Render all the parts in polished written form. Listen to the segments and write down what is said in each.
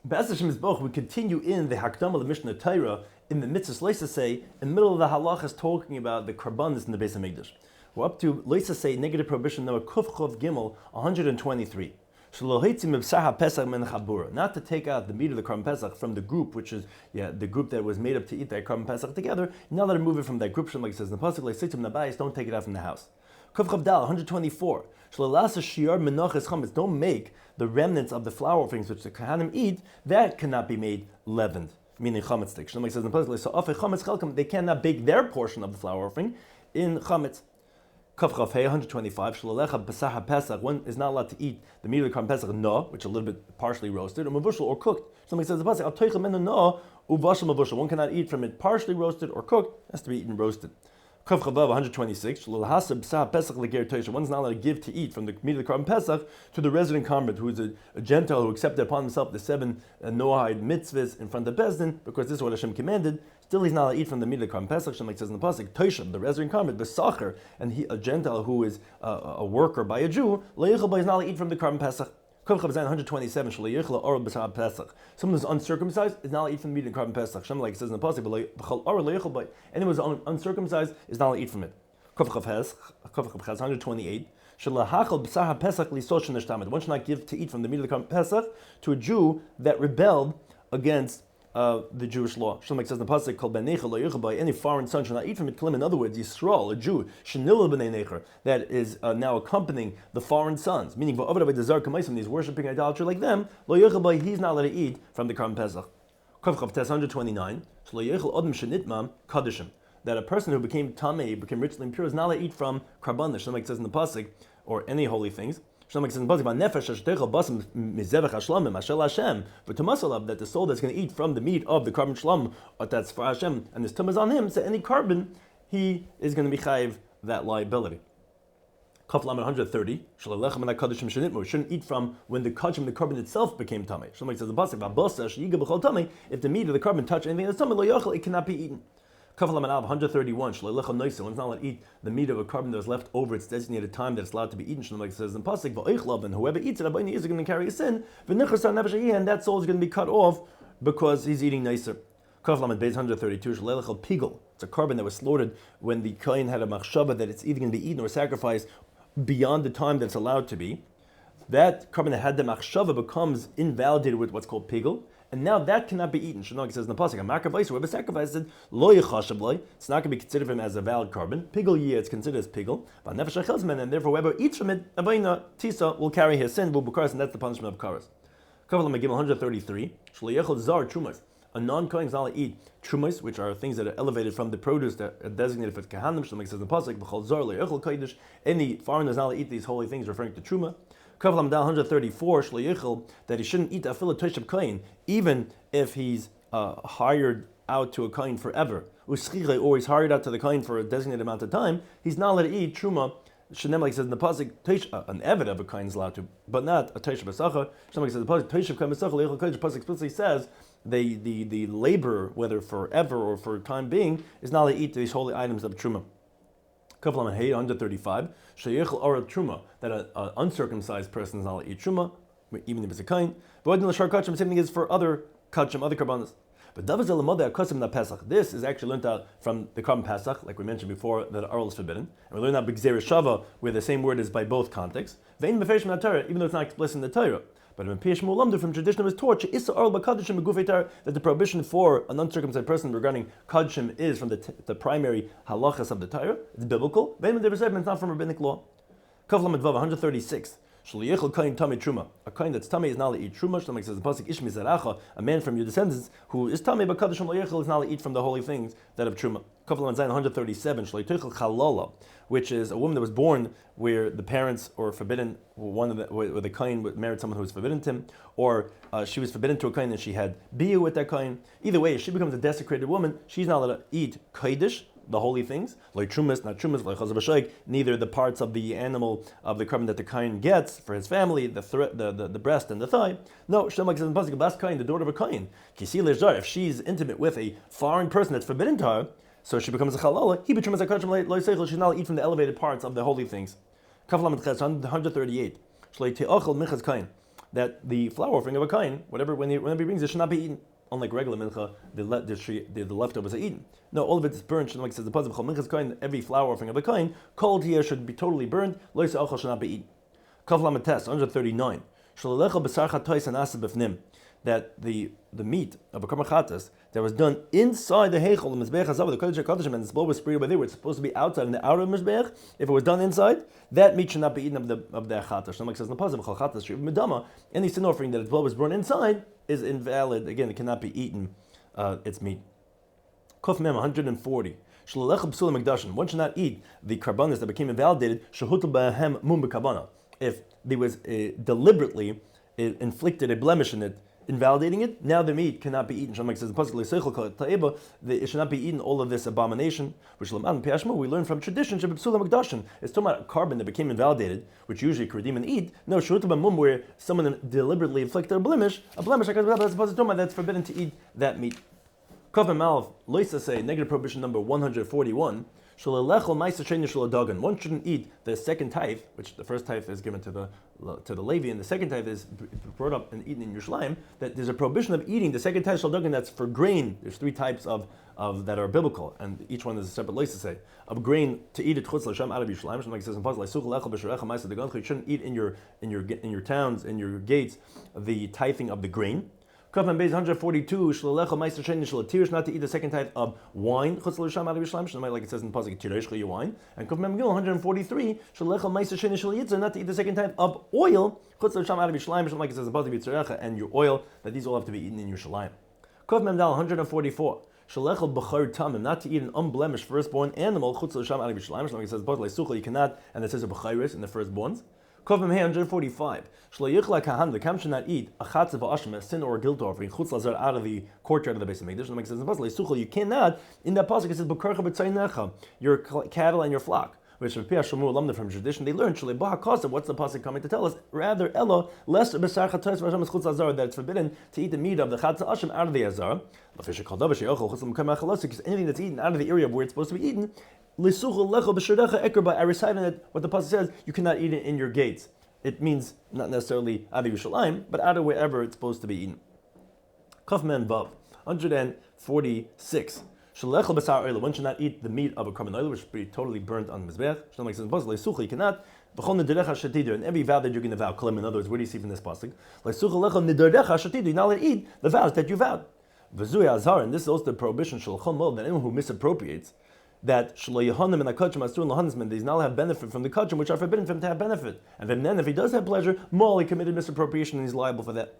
Be'ez Hashem Yisboch, we continue in the Hakdama of the Mishneh Torah in the mitzvah Leisa say, in the middle of the halachas talking about the karbanis in the Beis Hamikdash. We're up to Leisa say negative prohibition number Kuf Chov Gimel 123. Not to take out the meat of the Karban Pesach from the group, which is the group that was made up to eat that Karban Pesach together. You're not allowed to move it from that group. Like it says in the pasuk, like Sitim Nabayis, don't take it out from the house. Kuf Chav Dal 124. Don't make the remnants of the flour offerings which the Kohanim eat, that cannot be made leavened, meaning chametz stick. Like it says in the pasuk, they cannot bake their portion of the flour offering in chametz. Kaf Chaf 125. Shlalecha Pesach Pesach. One is not allowed to eat the meat of the Karban Pesach no, which is a little bit partially roasted, or mavushal or cooked. Somebody says the pasuk al toichel menu no uvashal mavushal. One cannot eat from it partially roasted or cooked. It has to be eaten roasted. Kaf Chavav 126. Shlahasab Pesach Pesach leger toisha. One's not allowed to give to eat from the meat of the Karban Pesach to the resident convert who is a Gentile who accepted upon himself the 7 Noahide mitzvahs in front of Bezdin, because this is what Hashem commanded. Still, he's not allowed to eat from the meat of the Karban Pesach. Like it says in the pasuk, Toisha, the resident convert, the sacher, and he, a Gentile who is a worker by a Jew, is not allowed to eat from the Karban Pesach. 127. Someone who's uncircumcised is not allowed to eat from the meat of the Karban Pesach. Like it says in the pasuk, anyone who's uncircumcised is not allowed to eat from it. 128. One should not give to eat from the meat of the Karban Pesach to a Jew that rebelled against the Jewish law. Like says in the pasuk, called any foreign son should not eat from it. In other words, Yisrael, a Jew, that is now accompanying the foreign sons, meaning he's worshiping idolatry like them. He's not allowed to eat from the Karban Pesach. 129. That a person who became tamei, became ritually impure, is not allowed to eat from karbanis. Like it says in the pasuk, or any holy things. That the soul that's going to eat from the meat of the carbon shlam, that's for Hashem, and this tum is on him, so any carbon, he is going to be chayiv that liability. Kaf Lamed 130. Shouldn't eat from when the kachim, the carbon itself, became tamei. Like says the pasuk, if the meat of the carbon touch anything that's tamei, it cannot be eaten. Kaf Lamed 131. One's not allowed to eat the meat of a carbon that was left over its designated time that it's allowed to be eaten. Like it says in pasuk, and whoever eats it, is going to carry a sin, and that soul is going to be cut off because he's eating nicer. Kaf Lamed Beis 132. Pigel. It's a carbon that was slaughtered when the kohen had a machshava that it's either going to be eaten or sacrificed beyond the time that it's allowed to be. That carbon that had the machshava becomes invalidated with what's called pigel, and now that cannot be eaten. Shanok says in the pasuk, a makavais, whoever sacrificed it, lo yechashav loy, it's not going to be considered for him as a valid carbon. Pigel it's considered as pigel, but nefesh achelzman, and therefore whoever eats from it, avaina tisa will carry his sin, will bukaras, and that's the punishment of karas. Kaval Megillah 133, shlo zar trumas. A non-kohen is not allowed to eat trumas, which are things that are elevated from the produce that are designated for kahanim. Shanok says in the pasuk, b'chol zar leyechol kodesh. Any foreigner is not allowed to eat these holy things, referring to truma. Kaval Amdal 134, that he shouldn't eat afil toishab kohen, even if he's hired out to a kohen forever, or he's hired out to the kohen for a designated amount of time. He's not allowed to eat truma. Shenem, like says in the pasuk, an eved of a kohen is allowed to, but not a toishab b'sacha. Shenem, like says in the pasuk, toishab kohen b'sacha leyechol kodesh. Pasuk explicitly says the laborer, whether forever or for time being, is not allowed to eat these holy items of truma. Kavlam Hay 135. Sheyechel Arat Truma, that an uncircumcised person is not allowed to eat truma, even if it's a kain. But the same thing is for other kachim, other karbanas. But this is actually learned out from the Karban Pesach, like we mentioned before, that Arul is forbidden. And we learn out B'Gzeir Shava, where the same word is by both contexts. Vein B'Feish Min HaTorah, even though it's not explicit in the Torah. But in Piyash Mulamdu, from tradition of his Torah, that the prohibition for an uncircumcised person regarding Kadshim is from the primary halachas of the Torah. It's biblical. It's not from rabbinic law. Kavlam Advav 136. A kohen that's tamei is not allowed to eat truma. Like says the pasuk, Ish mizaracha, a man from your descendants who is tamei but kaddish lo yechel is not allowed to eat from the holy things that of truma. Kafel Zayin 137, which is a woman that was born where the parents were forbidden, where the kohen married someone who was forbidden to him, or she was forbidden to a kohen and she had biyu with that kohen. Either way, if she becomes a desecrated woman, she's not allowed to eat kodesh, the holy things, like trumas, not trumas, like chazar b'shaik, neither the parts of the animal of the carbon that the kohen gets for his family, the breast and the thigh. No, Shlomo says in the pasuk, Bas kohen, the daughter of a kohen, kisi lejar, if she's intimate with a foreign person that's forbidden to her, so she becomes a halala. He becomes a kachim loiseichel. She's not allowed to eat from the elevated parts of the holy things. Kaflam 138. that the flour offering of a kain, whenever he brings it, should not be eaten. Unlike regular mincha, the leftovers are eaten. No, all of it is burnt. Like says the pasuk, minchas kain, every flour offering of a kain, cold here should be totally burned. Lois achal should not be eaten. Kav lametes 139. Shalalecha b'sar chatois and asab b'fnim. That the meat of a korban chatas that was done inside the heichal, the mizbeach hazav, the kodesh kodeshim, and the blood was sprayed over there, where it's supposed to be outside in the outer mizbeach. If it was done inside, that meat should not be eaten of the chatas. Shlomo says in the pasuk, chatas shiv medama. Any sin offering that its blood was burned inside is invalid. Again, it cannot be eaten. Its meat. Kuf mem 140. One should not eat the karbanas that became invalidated. Shehutel b'hem mum b'kabana. If there was deliberately inflicted a blemish in it, invalidating it, now the meat cannot be eaten. Shlomo says it should not be eaten, all of this abomination. Which we learn from tradition. It's talking about a carbon that became invalidated, which usually could redeem and eat. No, where someone deliberately inflicted a blemish that's forbidden to eat that meat. Kavim Malv, Loisa say, negative prohibition number 141. One shouldn't eat the second tithe, which the first tithe is given to the Levi, and the second tithe is brought up and eaten in Yerushalayim. That there's a prohibition of eating the second tithe shaladogan that's for grain. There's three types of that are biblical, and each one is a separate Loisa say of grain to eat it chutz l'shem out of Yerushalayim. Like it says in Pasuk, you shouldn't eat in your towns, in your gates, the tithing of the grain. Kafman Beis 142, Shlalecha Meister Sheni Shlatir, not to eat the second type of wine, Chutz L'Sham out of Yerushalayim, like it says in Pasuk, Tireshli your wine. And Kafman Gil 143, Shlalecha Meister Sheni Shliyitzer, not to eat the second type of oil, Chutz L'Sham out of Yerushalayim, like it says in Pasuk, Yitzerecha, and your oil, that these all have to be eaten in Yerushalayim. Kafman Dal 144. Shalechel b'char tamim, not to eat an unblemished firstborn animal, chutz l'sham out of Yerushalayim, like it says, you cannot, and it says a b'chayris in the firstborns. Kovim 145. Shloyichla kahan, the kam should not eat a chatzav v'ashim, a sin or a guilt offering, chutz lazar out of the courtyard of the Beis Hamikdash. And it says in the pasuk, you cannot. In that pasuk it says b'karcha b'tzaynecha, your cattle and your flock. Which from tradition they learned what's the pasuk coming to tell us? Rather, Ella less besar chatos v'asham chutz lazar, that it's forbidden to eat the meat of the chatzav ashim out of the azar. Because anything that's eaten out of the area where it's supposed to be eaten. I recited it, what the pasuk says, you cannot eat it in your gates. It means not necessarily out of Yerushalayim, but out of wherever it's supposed to be eaten. Kaf Men Vav 146. One should not eat the meat of a korban oil, which should be totally burnt on the mizbeach. You cannot. In every vow that you're going to vow, in other words, where do you see from this pasuk? You're not allowed to eat the vows that you vowed. And this is also the prohibition that anyone who misappropriates, that shloyahanim and akachim asur lahanisman, he's not allowed to have benefit from the kachim, which are forbidden for him to have benefit. And then if he does have pleasure, he committed misappropriation and he's liable for that.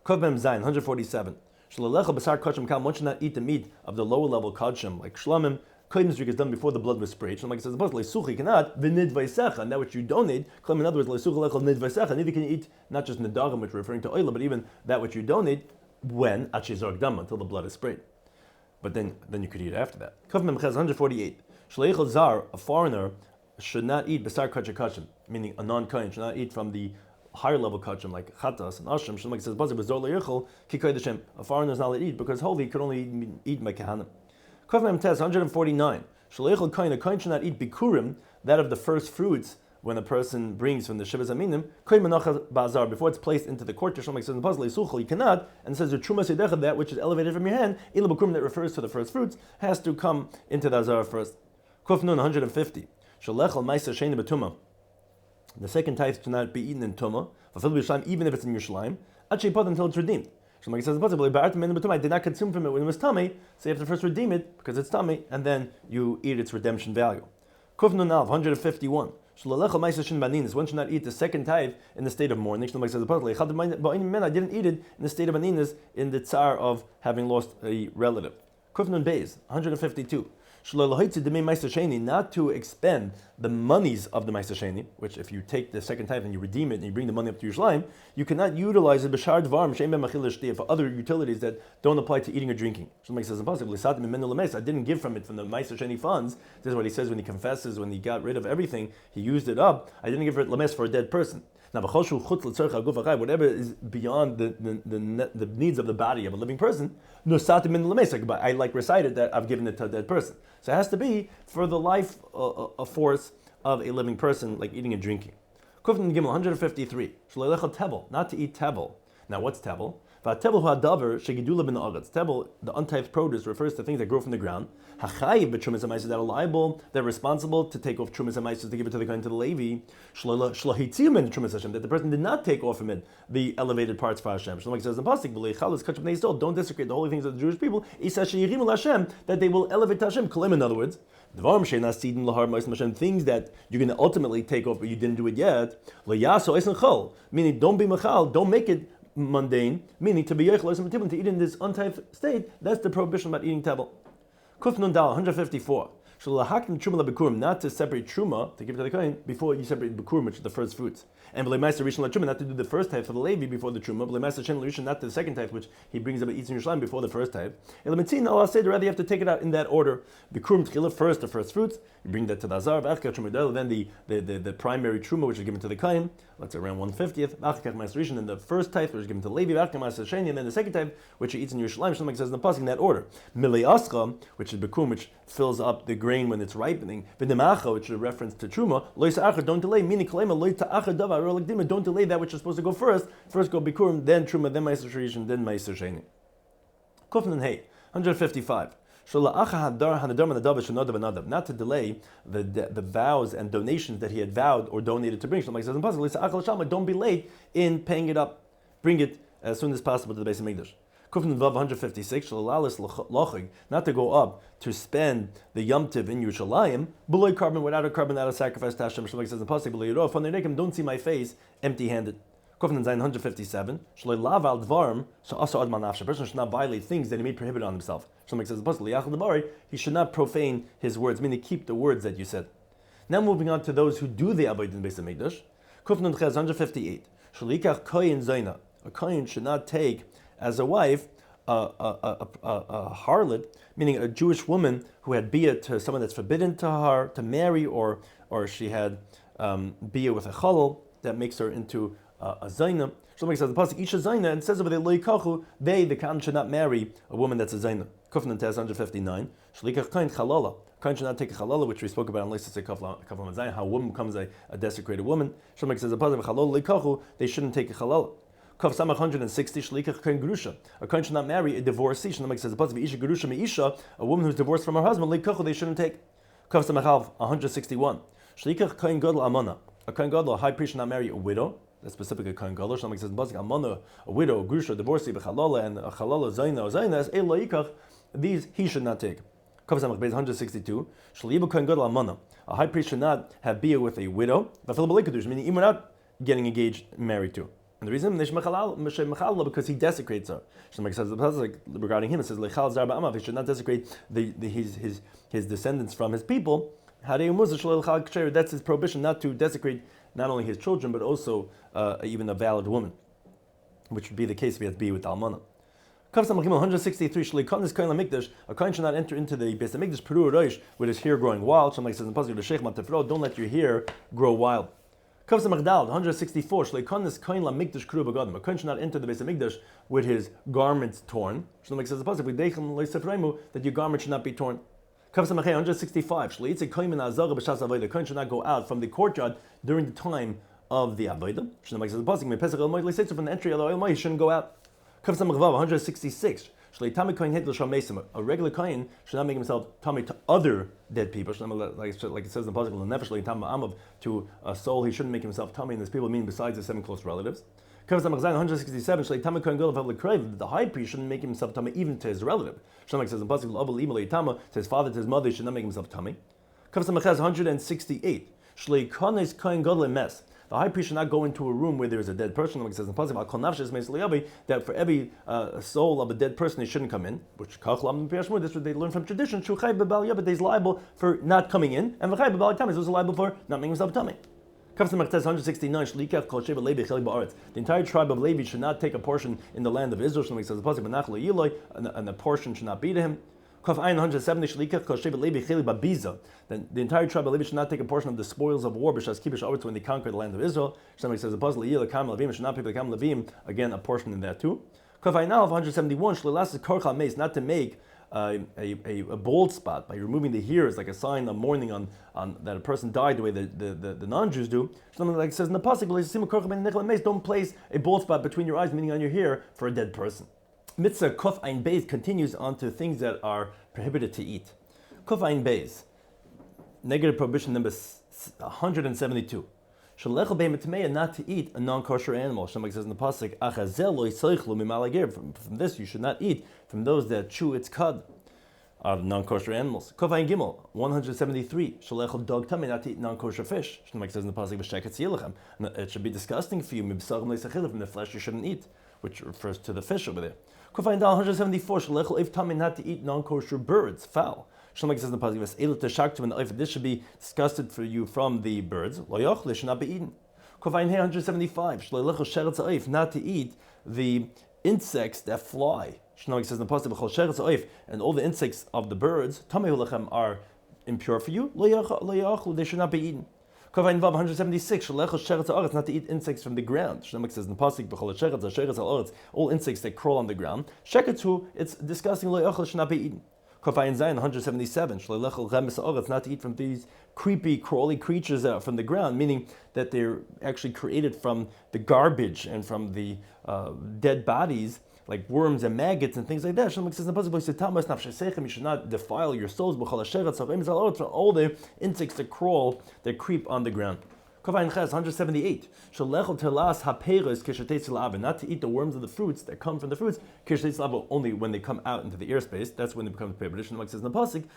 Kovem Zayin 147. Shlalecha basar kachim kam, one should not eat the meat of the lower level kachim, like shlamim. Kodim is done before the blood was sprayed. Like it says, "Leisuchi cannot v'nid vaysecha," and that which you donate. In other words, leisuchi lechol nid vaysecha. Neither can you eat not just nedagim, which we're referring to oil, but even that which you donate when achizor gdam, until the blood is sprayed. But then you could eat it after that. Kaf Mem Ches 148. Shleichel zar, a foreigner, should not eat besar kachim, meaning a non-kohen should not eat from the higher level kachim like chatas and ashram. Shlomo says, a foreigner is not allowed to eat because holy could only eat by kahanim. Kaf Mem Tes 149. Shleichel kohen, a kohen should not eat bikurim, that of the first fruits, when a person brings from the Shivas Aminim, Bazar, before it's placed into the court, Shlomo says in the puzzle, you cannot, and it says, that which is elevated from your hand, that refers to the first fruits, has to come into the Azar first. Kuf Nun 150. The second tithe should not be eaten in Tumah, even if it's in Yerushalayim, until it's redeemed. Shlomo says, I did not consume from it when it was tummy, so you have to first redeem it, because it's tummy, and then you eat its redemption value. Kuf Nun 151. One should not eat the second tithe in the state of mourning. I didn't eat it in the state of aninas, in the tsar of having lost a relative. Kufnun Beis 152. Not to expend the monies of the Ma'aser Sheni, which if you take the second tithe and you redeem it and you bring the money up to Yerushalayim, you cannot utilize it for other utilities that don't apply to eating or drinking. Shlomo says impossible. I didn't give from it from the Ma'aser Sheni funds. This is what he says when he confesses, when he got rid of everything, he used it up. I didn't give it lames for a dead person. Now, whatever is beyond the needs of the body of a living person, I recited that I've given it to a dead person. So it has to be for the life force of a living person, like eating and drinking. Kufn Gimel 153. Shleilecha tevel, not to eat tevel. Now what's tevel? Tevel, the untithed produce, refers to things that grow from the ground. Hachayiv b'trumas ha'maisos, that are liable, they're responsible to take off trumas ha'maisos to give it to the kohen, to the Levi. Shlohitziu min trumas Hashem, that the person did not take off from it the elevated parts for Hashem. Shlomo says in pasuk, don't desecrate the holy things of the Jewish people. That they will elevate to Hashem. Kolim, in other words, things that you're going to ultimately take off, but you didn't do it yet. Meaning, don't be machal, don't make it mundane, meaning to be yochel to eat in this untithed state. That's the prohibition about eating tevel. Kuf Nun Dal 154. Not to separate truma to give it to the kohen before you separate bikurim, which is the first fruits, and not to do the first type for the Levi before the truma. Not the second type, which he brings up at eating Yerushalayim before the first type. Rather you have to take it out in that order. Bikurim tchila first, the first fruits. You bring that to the azar. Then the primary truma, which is given to the kohen. That's around 1/50th. Then the first type, which is given to Levi. And then the second type, which he eats in Yerushalayim. Shlomo says in the pasuk in that order. Milei ascha, which is bikurim, which fills up the grain when it's ripening. V'nemacha, which is a reference to truma. Lois achar, don't delay. Meaning kalema loy ta'achar davar or l'kdima. Don't delay that which is supposed to go first. First go bikurim, then truma, then meiser shrishin, then meiser sheni. Kufn and Hey 155. Not to delay the vows and donations that he had vowed or donated to bring. Don't be late in paying it up. Bring it as soon as possible to the Beis Hamikdash. Kufn Vav 156. Not to go up to spend the Yom Tiv in Yerushalayim, below carbon, without a carbon, without a sacrifice to Hashem. Says in Pasuk, don't see my face empty-handed. Kufn Zayin 157. A person should not violate things that he may prohibit on himself. Shlomo says in Pasuk, he should not profane his words, meaning keep the words that you said. Now moving on to those who do the avodah in Beis Hamikdash. Kufn Ches 158. Shalikach koyin zayna. A koyin should not take as a wife a harlot, meaning a Jewish woman who had bia to someone that's forbidden to her to marry, or she had bia with a chalal that makes her into a zayna. Shlomo says the pasuk isha zayna, and says over there lo yikachu, the kohen should not marry a woman that's a zayna. Kufn Tes 159. Shalikach koyin chalala. Kohen should not take a chalala, which we spoke about in Leisa Kaflam Zayin, how a woman becomes a desecrated woman. Shlomo says the pasuk chalala lo yikachu, they shouldn't take a chalala. Kav Samach 160. Shlikach kohen grusha. A kohen should not marry a divorcee. Shlomo says the pasuk isha grusha meisha, a woman who's divorced from her husband. Lo yikachu, they shouldn't take. Kav Samach 161. Shlikach kohen gadol amana. A kohen gadol, a high priest, should not marry a widow. That's specifically a kohen gadol. Shlomo says the pasuk amana, a widow, a grusha, a divorcee, bechalala, and a chalala zayna as elo yikach. These he should not take. Kav Samach Beis 162. Shlibu kohen gadol amana. A high priest should not have bia with a widow. Meaning even not getting engaged, married to. And the reason because he desecrates her. Shlomo says regarding him, it says he should not desecrate his descendants from his people. That's his prohibition, not to desecrate not only his children but also even a valid woman, which would be the case if he had to be with almana. Kav Samach 163. A kohen should not enter into the Beis Hamikdash peru roish with his hair growing wild. Shlomo says in pasuk, don't let your hair grow wild. Kav Samach Dal 164. A kohen should not enter the Beis Hamikdash with his garments torn. Shlomo says in pasuk, that your garment should not be torn. Kav Samach 165. The kohen should not go out from the courtyard during the time of the avodah. Shlomo says in pasuk, from the entry of the oil he shouldn't go out. Kav Samach Vav 166. A regular kohen should not make himself tummy to other dead people. Like it says in the pasuk, to a soul he shouldn't make himself tummy, and this people mean besides the 7 close relatives. Kav Samach 167. The high priest shouldn't make himself tummy even to his relative. Shlomo says in the pasuk, to his father, to his mother, he should not make himself tummy. Kav Samach 168. The high priest should not go into a room where there is a dead person. Like it says in Pasuk, that for every soul of a dead person, they shouldn't come in. Which this is what they learn from tradition. But he's liable for not coming in, and he's also liable for not making himself tummy. 169. The entire tribe of Levi should not take a portion in the land of Israel. Like it says in Pasuk, and the portion should not be to him. Then the entire tribe of Levi should not take a portion of the spoils of war, when they conquer the land of Israel. Somebody says the puzzle should not pick the Kam Levim, again a portion in that too. 171, not to make a bald spot, by removing the hairs, like a sign of mourning on that a person died, the way the non-Jews do. Something like it says in the pasuk, don't place a bald spot between your eyes, meaning on your hair, for a dead person. Mitzvah Kuf Ein Beis continues on to things that are prohibited to eat. Kuf Ein Beis, negative prohibition number 172. Shalechel be'metmeya, not to eat a non-kosher animal. Shlomo says in the pasuk, Achazel lo yisoichlu mimalagir. From this you should not eat from those that chew its cud, of non-kosher animals. Kuf Ein Gimel 173. Shalechel dog tamei, not to eat non-kosher fish. Shlomo says in the pasuk, V'sheket yilachem. It should be disgusting for you. Mibsarem leisachil, from the flesh you shouldn't eat, which refers to the fish over there. Kuf Ein Dal 174. Shalechel eif tamei, not to eat non-kosher birds, fowl. Shlomo says in the pasuk, this should be disgusted for you from the birds. Lo yochle, should not be eaten. Kuf Ein 175. Not to eat the insects that fly. Shlomo says in the pasuk, and all the insects of the birds, tamei lechem, are impure for you. Lo yochle, they should not be eaten. Kuf Ein Vav 176. Not to eat insects from the ground. Shlomo says in the pasuk, all insects that crawl on the ground. Sheketu, it's disgusting. Lo yochle, should not be eaten. Kuf Ein Zayin 177. Not to eat from these creepy, crawly creatures from the ground, meaning that they're actually created from the garbage and from the dead bodies, like worms and maggots and things like that. Shlomo says in the pasuk, you should not defile your souls from all the insects that crawl, that creep on the ground. Kuf Ein Ches 178. Not to eat the worms of the fruits that come from the fruits, only when they come out into the airspace. That's when they become prohibited. Like says in the pasuk,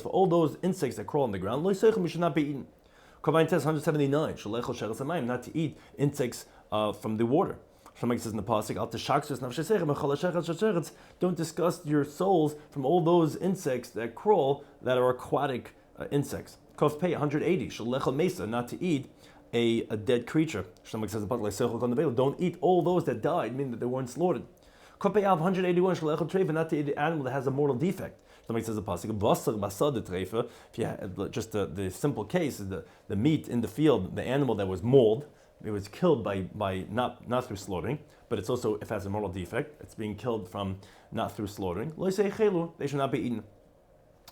for all those insects that crawl on the ground, you should not be eaten. Kuf Ein Tes 179. Not to eat insects from the water. Somebody says in the pasuk, don't disgust your souls from all those insects that crawl, that are aquatic insects. Kuf Pei 180. Shalechel mesa, not to eat a dead creature. Somebody says in the pasuk, don't eat all those that died, meaning that they weren't slaughtered. Kuf Pei 181. Shalechel treifa, not to eat an animal that has a mortal defect. Somebody says in the pasuk, basar basad treifa. If you just the simple case is the meat in the field, the animal that was mauled. It was killed by not through slaughtering, but it's also, if it has a mortal defect, it's being killed from not through slaughtering. Lo yisei chelu, they should not be eaten.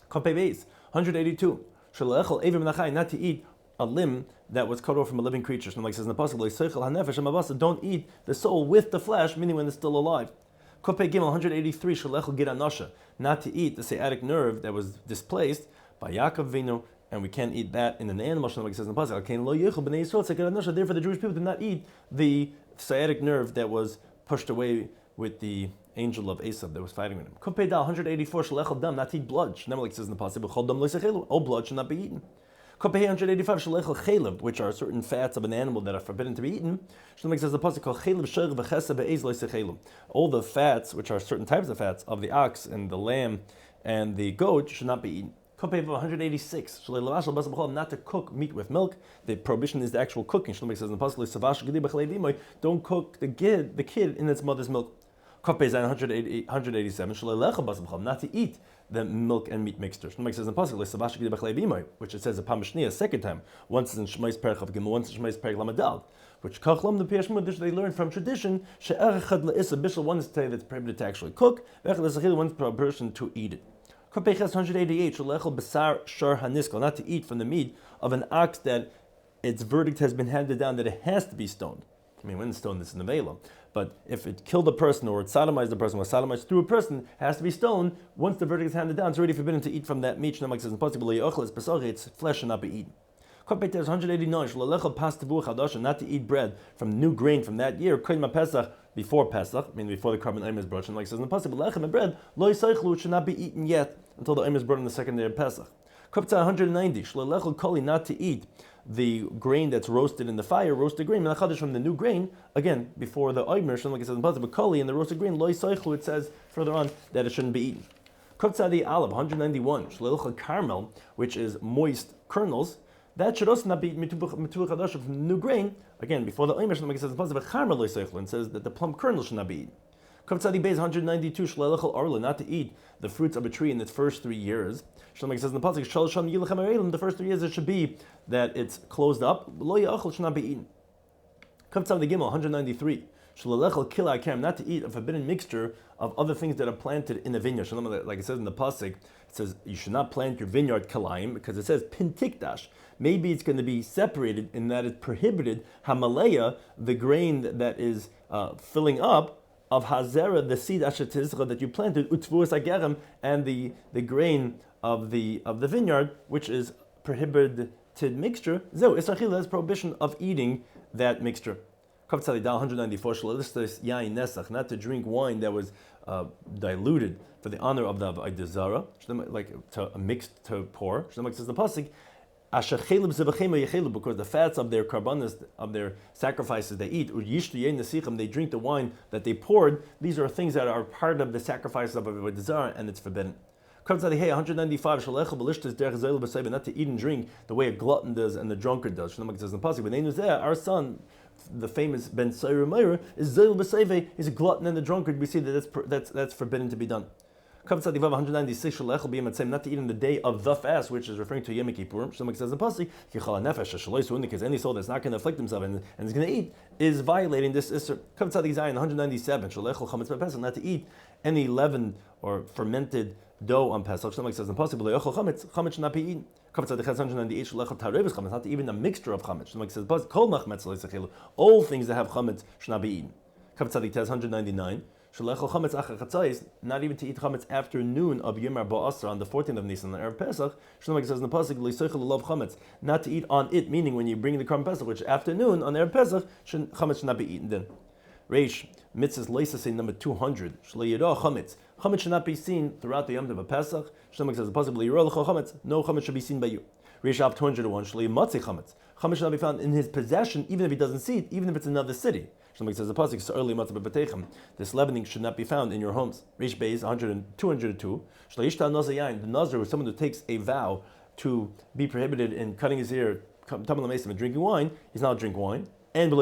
Kuf Pei Beis 182. Shalechel evim nachai, not to eat a limb that was cut off from a living creature. Like says in the pasuk, lo yisei hanefesh hamavasa, don't eat the soul with the flesh, meaning when it's still alive. Kuf Pei Gimel 183. Shalechel gid anasha, not to eat the sciatic nerve that was displaced by Yaakov Vino. And we can't eat that in an animal. Like it says in the pasuk, therefore the Jewish people did not eat the sciatic nerve that was pushed away with the angel of Esav that was fighting with him. Kuf Pei Dal 184. Shalechel dam, not to eat blood. Like it says in the pasuk, all blood should not be eaten. Kuf Pei 185. Shalechel chelev, which are certain fats of an animal that are forbidden to be eaten. Like says the pasuk, all the fats, which are certain types of fats of the ox and the lamb and the goat, should not be eaten. Kuf Pei 186. Not to cook meat with milk. The prohibition is the actual cooking. Shlomo says in the pasuk, don't cook the kid in its mother's milk. Kuf Pei 187. Not to eat the milk and meat mixture. Shlomo says in the pasuk, which it says a pamashniya, second time. Once in Shmais Perek of Gimel, once in Shmais Perek Lamadal. Which kachlam the piyashmud, they learn from tradition. One is to say that it's prohibited to actually cook. One is prohibited to eat it. Kuf Pei Ches 188. Shalechel besar shar haniskel, not to eat from the meat of an ox that its verdict has been handed down that it has to be stoned. I mean, when it's stoned, it's in the Vela. But if it killed a person or it sodomized a person or sodomized through a person, it has to be stoned. Once the verdict is handed down, it's already forbidden to eat from that meat. Shneimar says impossible. Its flesh should not be eaten. Kuf Pei Tes 189. Shalechel pas tevu chadasha, not to eat bread from new grain from that year. Kodim Pesach, before Pesach, I mean before the carbon omer is brought. Like it says in the pasuk, lechem and bread lo yisaychlu, should not be eaten yet until the omer is brought on the second day of Pesach. Kuf Pei 190. Shalechel koli, not to eat the grain that's roasted in the fire, roasted grain, from the new grain, again before the omer. Like it says in the pasuk, but koli, and the roasted grain lo yisaychlu, it says further on that it shouldn't be eaten. Kuf Tzadi Aleph 191. Shalechel caramel, which is moist kernels. That should also not be mituach chadasha from the new grain. Again, before the omer, like it says in the pasuk, v'charmel lo yisaychlu, and says that the plum kernel should not be eaten. Kuf Tzadi Beis 192. Shalechel arla, not to eat the fruits of a tree in its first 3 years. Like it says in the pasuk, shal sham yilachem areilim, the first 3 years it should be that it's closed up. Lo yachol, should not be eaten. Kuf Tzadi Gimel 193. Shalolechel kila akerem, not to eat a forbidden mixture of other things that are planted in the vineyard. Like it says in the pasuk, it says you should not plant your vineyard kalayim because it says pintikdash. Maybe it's going to be separated in that it's prohibited hamaleya, the grain that is filling up of hazera, the seed ashetizra that you planted, utvus agerem, and the grain of the vineyard, which is prohibited mixture. Zeu isachil has prohibition of eating that mixture. 194 not to drink wine that was diluted for the honor of the Aydazara, like to mixed to pour. Says the pasuk, because the fats of their karbanas, of their sacrifices they eat, they drink the wine that they poured. These are things that are part of the sacrifices of Aydazara, and it's forbidden. 195 not to eat and drink the way a glutton does and the drunkard does. Says in the pasuk, our son, the famous Ben Saira Meir, is Zayl B'Seive, is a glutton and a drunkard. We see that that's forbidden to be done. 196 not to eat in the day of the fast, which is referring to Yom Kippur. Says in the pasuk, because any soul that's not going to afflict himself and is going to eat is violating this Isser. 197 not to eat any leavened or fermented dough on Pesach. Says in the pasuk, chametz should not be eaten. Not even a mixture of chametz. Says all things that have chametz should not be eaten. 199. Not even to eat chametz after noon of Yom Ba'asra on the 14th of Nisan on Erev Pesach. Says in the pasuk, not to eat on it, meaning when you bring the Korban Pesach, which afternoon on Erev Pesach, chametz should not be eaten then. Reish mitzvahs leisase number 200. Chametz. Chametz should not be seen throughout the Yom Tov of Pesach. Shlomo says possibly chametz. No chametz should be seen by you. Reish Av 201. Matzi chametz. Chametz should not be found in his possession, even if he doesn't see it, even if it's another city. Shlomo says the pasuk so early matzah b'betechem. This leavening should not be found in your homes. Reish Beis 202. The nazir is someone who takes a vow to be prohibited in cutting his ear, and drinking wine. He's not drink wine. And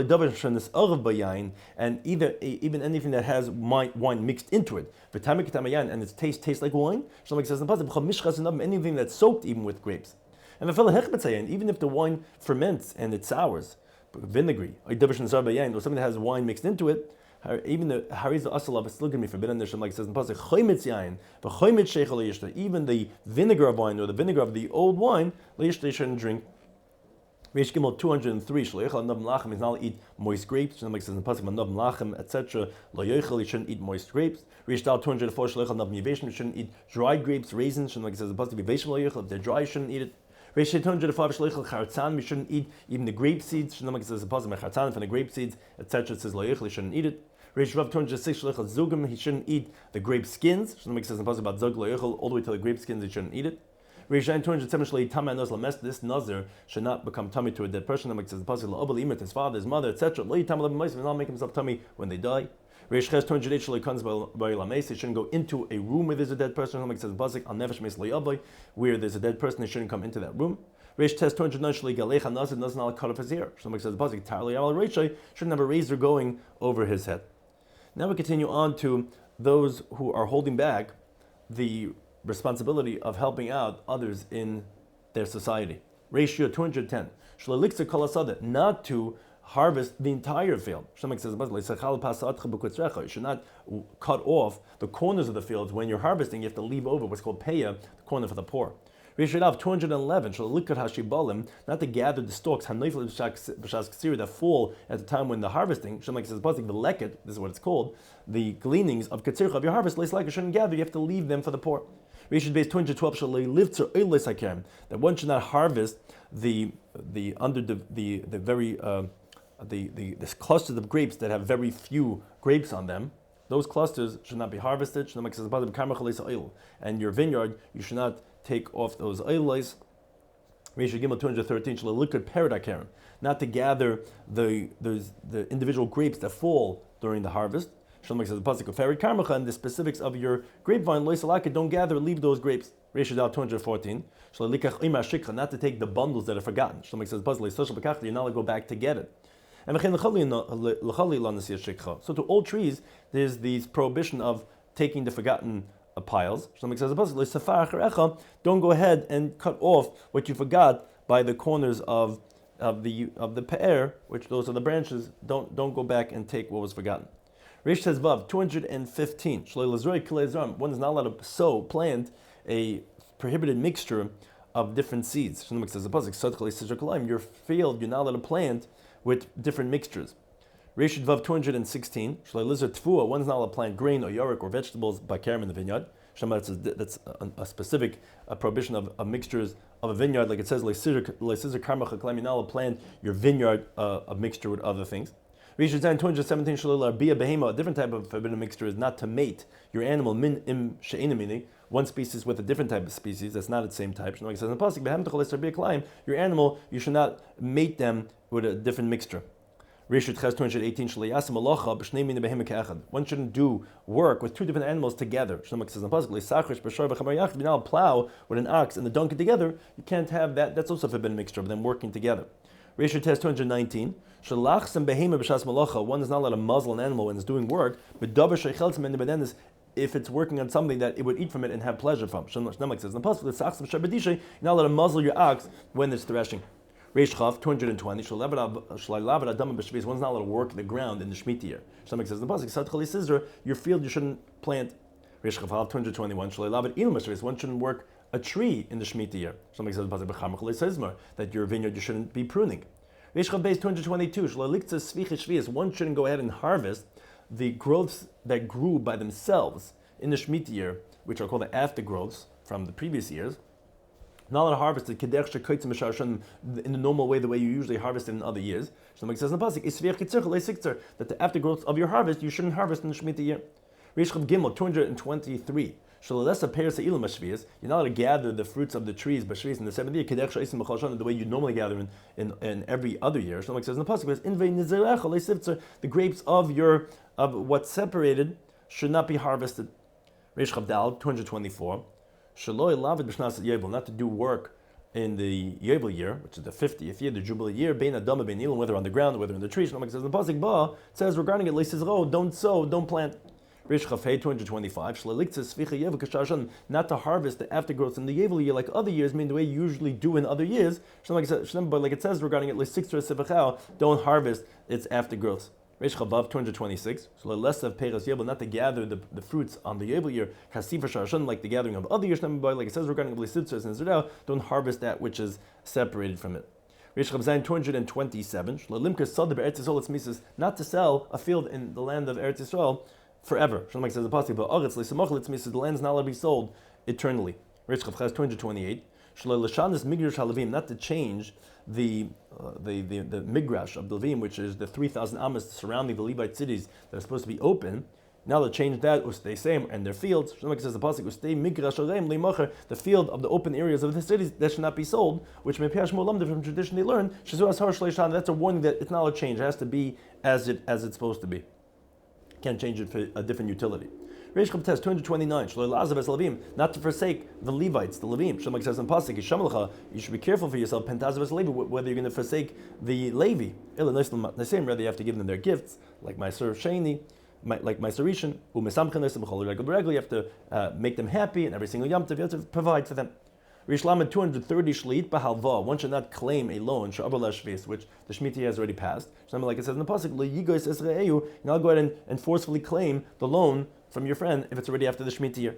even anything that has wine mixed into it, and its taste tastes like wine. Anything that's soaked even with grapes. And even if the wine ferments and it sours, vinegary, or something that has wine mixed into it, even the hariza asalav is still going to be forbidden. Like it says in the pasuk, even the vinegar of wine or the vinegar of the old wine, they shouldn't drink. Reish Gimel 203. Shloichel Nav Melachim is not eat moist grapes. Like says in the pasuk, Nav Melachim, etc. Lo Yochel, you shouldn't eat moist grapes. Reish Dal 204. Shloichel Nav Miveshim, you shouldn't eat dried grapes, raisins. Like it says in the pasuk, Miveshim Lo Yochel, if they're dry, you shouldn't eat it. Reish 205. Shloichel Chartzan, you shouldn't eat even the grape seeds. Like it says in the pasuk, Chartzan from the grape seeds, etc. It says Lo Yochel, you shouldn't eat it. Reish Rav 206. Shloichel Zugim, he shouldn't eat the grape skins. Like it says in the pasuk about Zug Lo Yochel, all the way to the grape skins, he shouldn't eat it. This nazir should not become tummy to a dead person. Like says the pasuk, his father, his mother, etc. He will not make himself tummy when they die. He shouldn't go into a room where there's a dead person. Like says the pasuk, where there's a dead person, they shouldn't come into that room. Reish test 209 does not cut off his ear. Like says the pasuk, shouldn't have a razor going over his head. Now we continue on to those who are holding back the responsibility of helping out others in their society. Ratio 210. Not to harvest the entire field. You should not cut off the corners of the fields when you're harvesting. You have to leave over what's called peya, the corner for the poor. Ratio 211. Not to gather the stalks that fall at the time when the harvesting. This is what it's called. The gleanings of katzircha of your harvest. You shouldn't gather. You have to leave them for the poor. Rishon base 212 that one should not harvest the clusters of grapes that have very few grapes on them. Those clusters should not be harvested. And your vineyard, you should not take off those oilers. Rishon Gimel 213 not to gather the individual grapes that fall during the harvest. Shlomo says the pasuk of Ferid Karmacha and the specifics of your grapevine. Don't gather, leave those grapes. Reish Dal 214. Not to take the bundles that are forgotten. Shlomo says the pasuk you're not allowed to go back to get it. And so to all trees, there's this prohibition of taking the forgotten piles. Shlomo says the pasuk don't go ahead and cut off what you forgot by the corners of of the pe'er, which those are the branches, don't go back and take what was forgotten. Rish says Vav 215. One is not allowed to plant a prohibited mixture of different seeds. Your field, you're not allowed to plant with different mixtures. Reshit Vav 216. One is not allowed to plant grain or yorick or vegetables by Karim in the vineyard. That's a specific prohibition of mixtures of a vineyard, like it says, you're not allowed to plant your vineyard a mixture with other things. Rishon 217 a different type of forbidden mixture is not to mate your animal min im she'enamini, one species with a different type of species that's not the same type. Like it says in the pasuk, your animal, you should not mate them with a different mixture. Rishut Ches 218 one shouldn't do work with two different animals together. Shlomo says in the pasuk, you're not plow with an ox and the donkey together. You can't have that. That's also a forbidden mixture of them working together. Rishut Ches 219 one is not allowed to muzzle an animal when it's doing work, but if it's working on something that it would eat from it and have pleasure from. Shlomo says in the pasuk, you're not allowed to muzzle your ox when it's threshing. Reish Chav 220. One's not allowed to work the ground in the Shemitah year. Shlomo says in the pasuk, your field you shouldn't plant. Reish Chav 221. One shouldn't work a tree in the Shemitah year. Shlomo says in the pasuk, that your vineyard you shouldn't be pruning. Reish Chav base 222. One shouldn't go ahead and harvest the growths that grew by themselves in the Shemitah year, which are called the aftergrowths from the previous years. Not allowed to harvest it in the normal way, the way you usually harvest it in other years. Shlomo says in the pasuk, that the aftergrowth of your harvest you shouldn't harvest in the Shemitah year. Reish Chav Gimel 223. You're not allowed to gather the fruits of the trees, in the seventh year, the way you normally gather in every other year. Shlomo says in the pasuk, the grapes of what's separated should not be harvested. Reish Chav Dal 224. Not to do work in the Yovel year, which is the 50th year, the Jubilee year, whether on the ground or whether in the trees. It says in the pasuk Ba, it says regarding it, don't sow, don't plant. Rish Chafei 225. Not to harvest the aftergrowths in the Yovel year like other years, mean the way you usually do in other years. But like it says regarding it, don't harvest its aftergrowths. Reish Chavav 226. Not to gather the fruits on the Yovel year, like the gathering of other years. Like it says regarding Lisitzus and Zerah, don't harvest that which is separated from it. Reish Chav 227. Not to sell a field in the land of Eretz Yisrael forever. Shlomo says the pasuk, but the land is not allowed to be sold eternally. Reish Chav 228. Not to change the migrash of the Levim, which is the 3,000 amas surrounding the Levite cities that are supposed to be open. Now they change that, or stay same, and their fields. Shlomo says the pasuk, stay migrash the field of the open areas of the cities that should not be sold, which from tradition they learn. That's a warning that it's not allowed to change. It has to be as it's supposed to be. Can't change it for a different utility. Reish Chav Tes 229. Not to forsake the Levites, the Levim. Shlomo says in pasuk, you should be careful for yourself. Whether you're going to forsake the Levi, rather you have to give them their gifts, like Meiser Sheni, like Meiser Rishon, you have to make them happy, and every single Yom Tov you have to provide for them. Rish Lamed 230 Shlit B'Halva. One should not claim a loan, which the Shemitah has already passed. Like it says in the pasuk, you're not go ahead and forcefully claim the loan from your friend if it's already after the Shemitah year.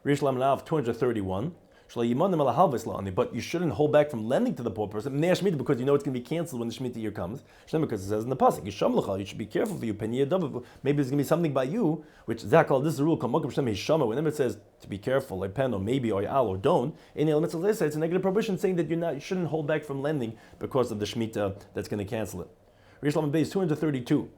Rish Lamed 231. But you shouldn't hold back from lending to the poor person because you know it's going to be canceled when the Shemitah year comes. Because it says in the pasuk, you should be careful for you. Maybe there's going to be something by you, which this is the rule. Whenever it says to be careful, like pen or maybe or al or don't, in the elements of this, it's a negative prohibition saying that you shouldn't hold back from lending because of the Shemitah that's going to cancel it. Rish Lamed Beis 232.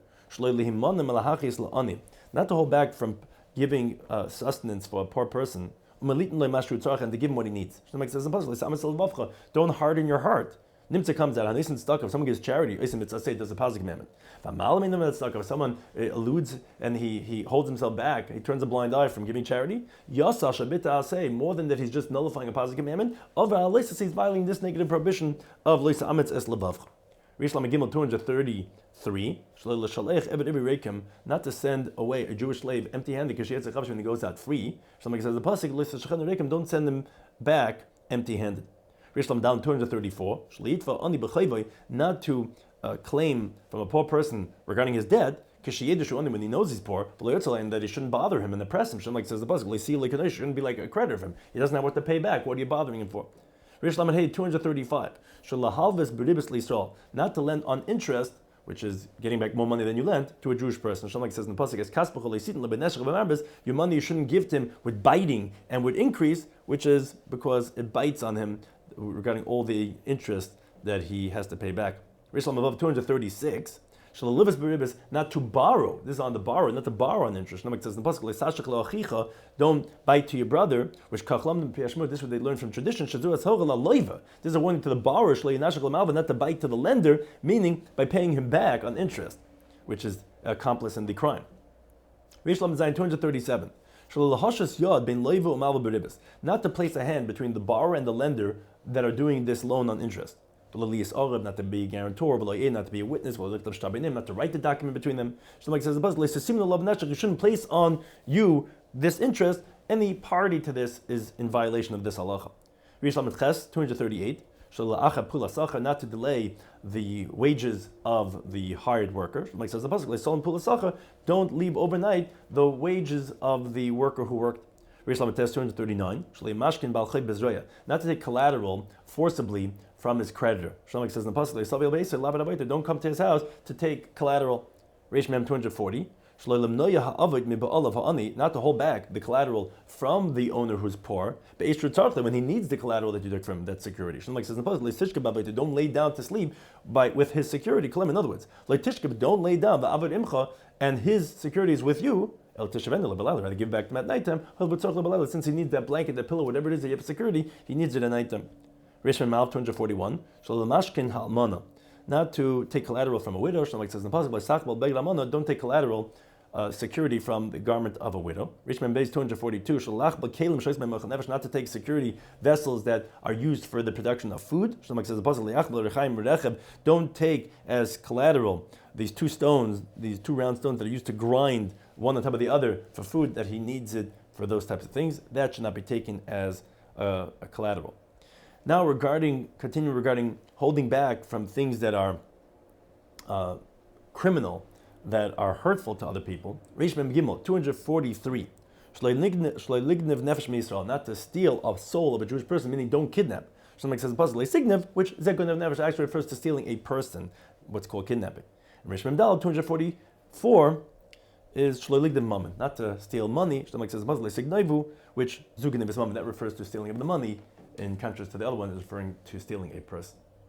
Not to hold back from giving sustenance for a poor person. And to give him what he needs. Don't harden your heart. Nimtza comes out. If someone gives charity, does a positive commandment. If someone eludes and he holds himself back, he turns a blind eye from giving charity, more than that he's just nullifying a positive commandment, he's violating this negative prohibition of Leisa Ametz Es Lebavcha. Rish Lamed Gimel 233. Not to send away a Jewish slave empty-handed because when he goes out free. Somebody says the pasuk, don't send him back empty-handed. Rishlam down 234. Shleitva ani b'chayvay, not to claim from a poor person regarding his debt. When he knows he's poor, and that he shouldn't bother him and oppress him. Shouldn't, like says the pasuk, shouldn't be like a creditor of him. He doesn't have what to pay back. What are you bothering him for? Rish Lamed Hey 235. Not to lend on interest, which is getting back more money than you lent, to a Jewish person. Like says in the pasuk, your money you shouldn't give to him with biting and with increase, which is because it bites on him regarding all the interest that he has to pay back. Rish Lamed above 236. Not to borrow. This is on the borrow, not to borrow on interest. It says in the pasuk, don't bite to your brother, which this is what they learn from tradition. This is a warning to the borrower, not to bite to the lender, meaning by paying him back on interest, which is accomplice in the crime. Rish Lamed Zayin 237. Not to place a hand between the borrower and the lender that are doing this loan on interest. Not to be a guarantor, not to be a witness, not to write the document between them. Like says the you shouldn't place on you this interest. Any party to this is in violation of this halacha. 238. Not to delay the wages of the hired worker. Like says the pasuk, don't leave overnight the wages of the worker who worked. 239. Not to take collateral forcibly from his creditor. Shlomo says in the pasuk, don't come to his house to take collateral. Reish Mem 240. Not to hold back the collateral from the owner who's poor, but when he needs the collateral that you took from him, that's security. Shlomo says in the pasuk, don't lay down to sleep with his security. In other words, don't lay down the avad imcha and his security is with you. Rather give back to him at nighttime. Since he needs that blanket, that pillow, whatever it is that you have security, he needs it at nighttime. Rishon Malv 241. Not to take collateral from a widow. Like says in the pasuk, don't take collateral security from the garment of a widow. Rishon Beis 242. Not to take security vessels that are used for the production of food. Like says the pasuk, don't take as collateral these two stones, these two round stones that are used to grind one on top of the other for food that he needs it for those types of things. That should not be taken as a collateral. Now continuing regarding holding back from things that are criminal, that are hurtful to other people. Reish Mem Gimel 243. Not to steal a soul of a Jewish person, meaning don't kidnap. Something says in the pasuk, which Zegunev Nefesh actually refers to stealing a person, what's called kidnapping. Reish Mem Dal 244 is shloiligdim mammon, not to steal money. Like says signaivu, which zuginim is mammon, that refers to stealing of the money, in contrast to the other one is referring to stealing a person.